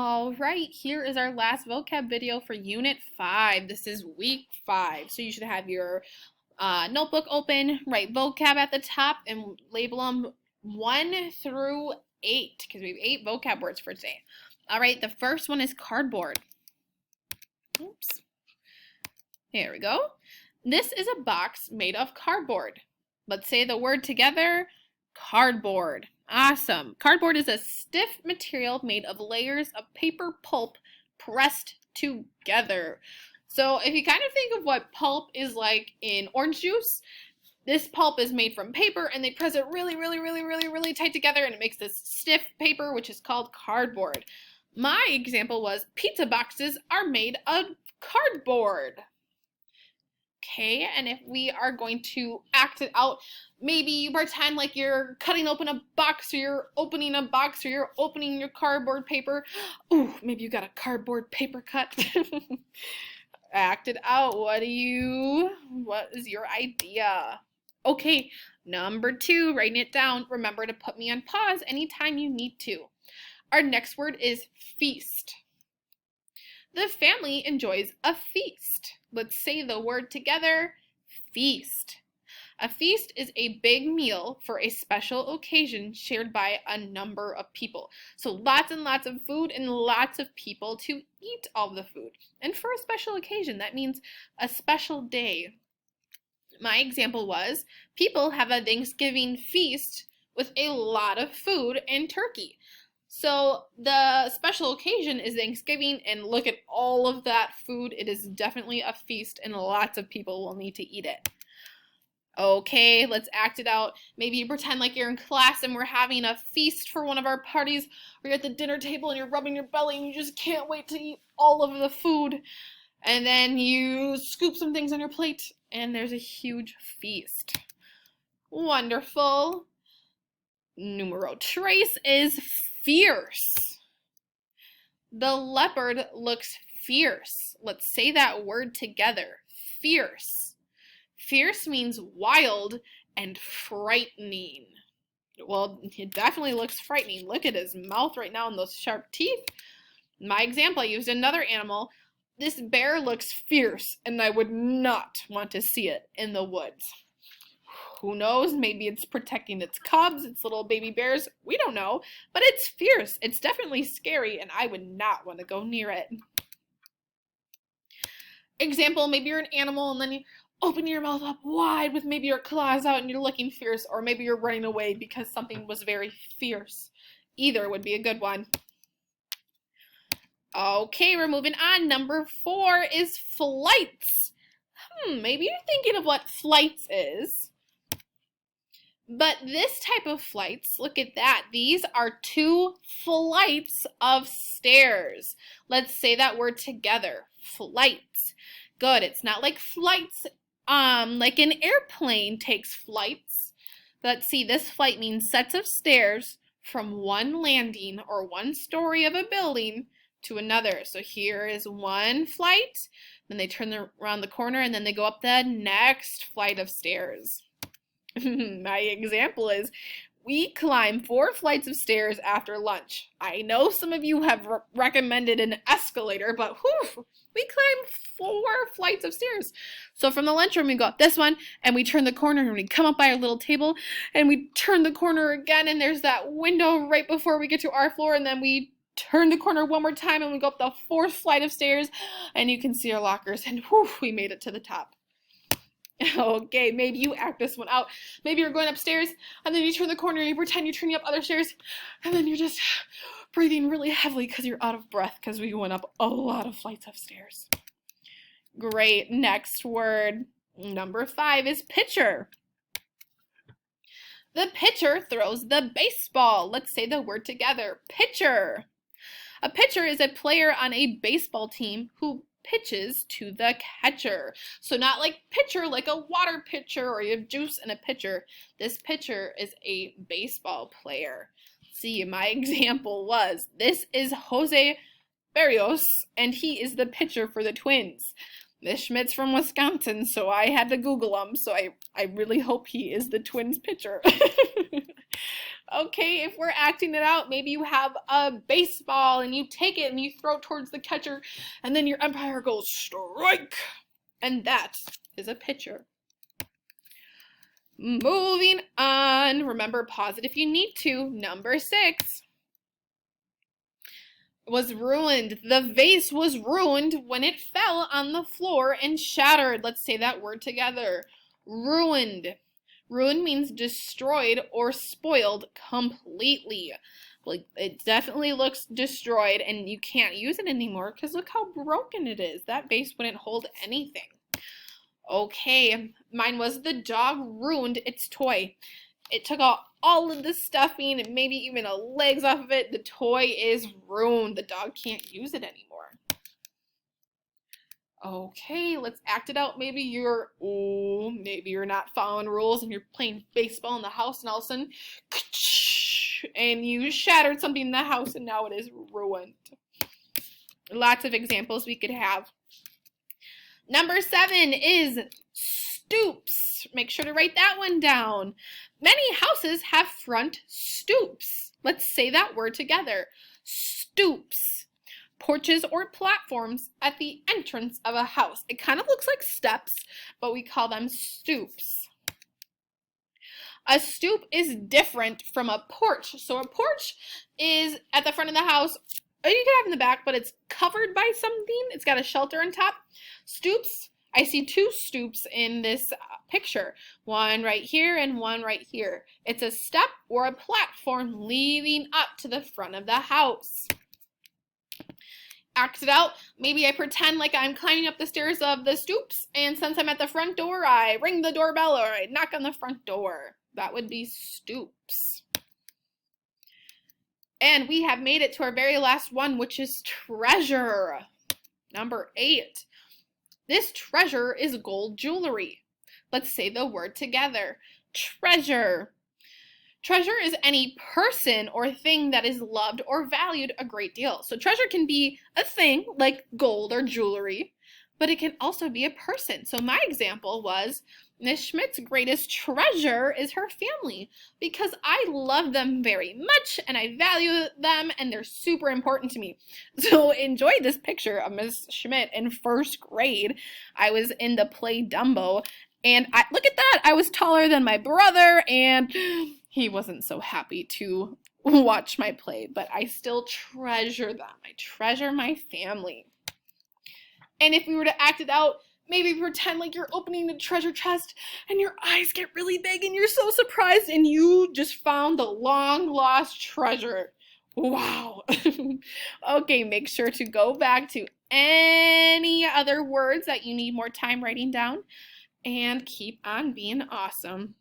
All right, here is our last vocab video for Unit 5. This is week 5, so you should have your notebook open, write vocab at the top, and label them 1 through 8, because we have 8 vocab words for today. All right, the first one is cardboard. Oops. Here we go. This is a box made of cardboard. Let's say the word together, cardboard. Awesome. Cardboard is a stiff material made of layers of paper pulp pressed together. So if you kind of think of what pulp is like in orange juice, this pulp is made from paper and they press it really tight together and it makes this stiff paper, which is called cardboard. My example was pizza boxes are made of cardboard. Okay, and if we are going to act it out, maybe you pretend like you're cutting open a box, or you're opening a box, or you're opening your cardboard paper. Ooh, maybe you got a cardboard paper cut. Act it out. What is your idea? Okay, number 2, writing it down. Remember to put me on pause anytime you need to. Our next word is feast. The family enjoys a feast. Let's say the word together, feast. A feast is a big meal for a special occasion shared by a number of people. So lots and lots of food and lots of people to eat all the food. And for a special occasion, that means a special day. My example was, people have a Thanksgiving feast with a lot of food and turkey. So the special occasion is Thanksgiving, and look at all of that food. It is definitely a feast, and lots of people will need to eat it. Okay, let's act it out. Maybe you pretend like you're in class and we're having a feast for one of our parties, or you're at the dinner table and you're rubbing your belly and you just can't wait to eat all of the food. And then you scoop some things on your plate, and there's a huge feast. Wonderful. Numero tres is fierce. The leopard looks fierce. Let's say that word together. Fierce. Fierce means wild and frightening. Well, it definitely looks frightening. Look at his mouth right now and those sharp teeth. In my example, I used another animal. This bear looks fierce, and I would not want to see it in the woods. Who knows? Maybe it's protecting its cubs, its little baby bears. We don't know. But it's fierce. It's definitely scary, and I would not want to go near it. Example, maybe you're an animal, and then you open your mouth up wide with maybe your claws out, and you're looking fierce, or maybe you're running away because something was very fierce. Either would be a good one. Okay, we're moving on. Number 4 is flights. Maybe you're thinking of what flights is. But this type of flights, look at that. These are 2 flights of stairs. Let's say that word together. Flights. Good. It's not like flights, like an airplane takes flights. Let's see, this flight means sets of stairs from one landing or one story of a building to another. So here is one flight, then they turn around the corner, and then they go up the next flight of stairs. My example is, we climb 4 flights of stairs after lunch. I know some of you have recommended an escalator, but whew, we climb 4 flights of stairs. So from the lunchroom, we go up this one, and we turn the corner, and we come up by our little table, and we turn the corner again, and there's that window right before we get to our floor, and then we turn the corner one more time, and we go up the 4th flight of stairs, and you can see our lockers, and whew, we made it to the top. Okay, maybe you act this one out. Maybe you're going upstairs, and then you turn the corner, and you pretend you're turning up other stairs, and then you're just breathing really heavily because you're out of breath because we went up a lot of flights of stairs. Great. Next word, number 5, is pitcher. The pitcher throws the baseball. Let's say the word together. Pitcher. A pitcher is a player on a baseball team who pitches to the catcher. So not like pitcher, like a water pitcher, or you have juice in a pitcher. This pitcher is a baseball player. See, my example was, this is Jose Barrios, and he is the pitcher for the Twins. Miss Schmidt's from Wisconsin, so I had to Google him, so I really hope he is the Twins pitcher. Okay, if we're acting it out, maybe you have a baseball and you take it and you throw it towards the catcher, and then your umpire goes, strike! And that is a pitcher. Moving on. Remember, pause it if you need to. Number 6 was ruined. The vase was ruined when it fell on the floor and shattered. Let's say that word together. Ruined. Ruined means destroyed or spoiled completely. Like, it definitely looks destroyed and you can't use it anymore because look how broken it is. That vase wouldn't hold anything. Okay, mine was the dog ruined its toy. It took out all of the stuffing and maybe even the legs off of it. The toy is ruined. The dog can't use it anymore. Okay, let's act it out. Maybe you're not following rules and you're playing baseball in the house and all of a sudden, and you shattered something in the house and now it is ruined. Lots of examples we could have. Number 7 is stoops. Make sure to write that one down. Many houses have front stoops. Let's say that word together. Stoops. Porches or platforms at the entrance of a house. It kind of looks like steps, but we call them stoops. A stoop is different from a porch. So a porch is at the front of the house. You can have in the back, but it's covered by something. It's got a shelter on top. Stoops, I see 2 stoops in this picture. One right here and one right here. It's a step or a platform leading up to the front of the house. Act it out. Maybe I pretend like I'm climbing up the stairs of the stoops, and since I'm at the front door, I ring the doorbell or I knock on the front door. That would be stoops. And we have made it to our very last one, which is treasure. Number 8. This treasure is gold jewelry. Let's say the word together. Treasure. Treasure is any person or thing that is loved or valued a great deal. So treasure can be a thing like gold or jewelry, but it can also be a person. So my example was Miss Schmidt's greatest treasure is her family because I love them very much and I value them and they're super important to me. So enjoy this picture of Miss Schmidt in 1st grade. I was in the play Dumbo and look at that. I was taller than my brother and he wasn't so happy to watch my play, but I still treasure them. I treasure my family. And if we were to act it out, maybe pretend like you're opening the treasure chest and your eyes get really big and you're so surprised and you just found the long lost treasure. Wow. Okay, make sure to go back to any other words that you need more time writing down and keep on being awesome.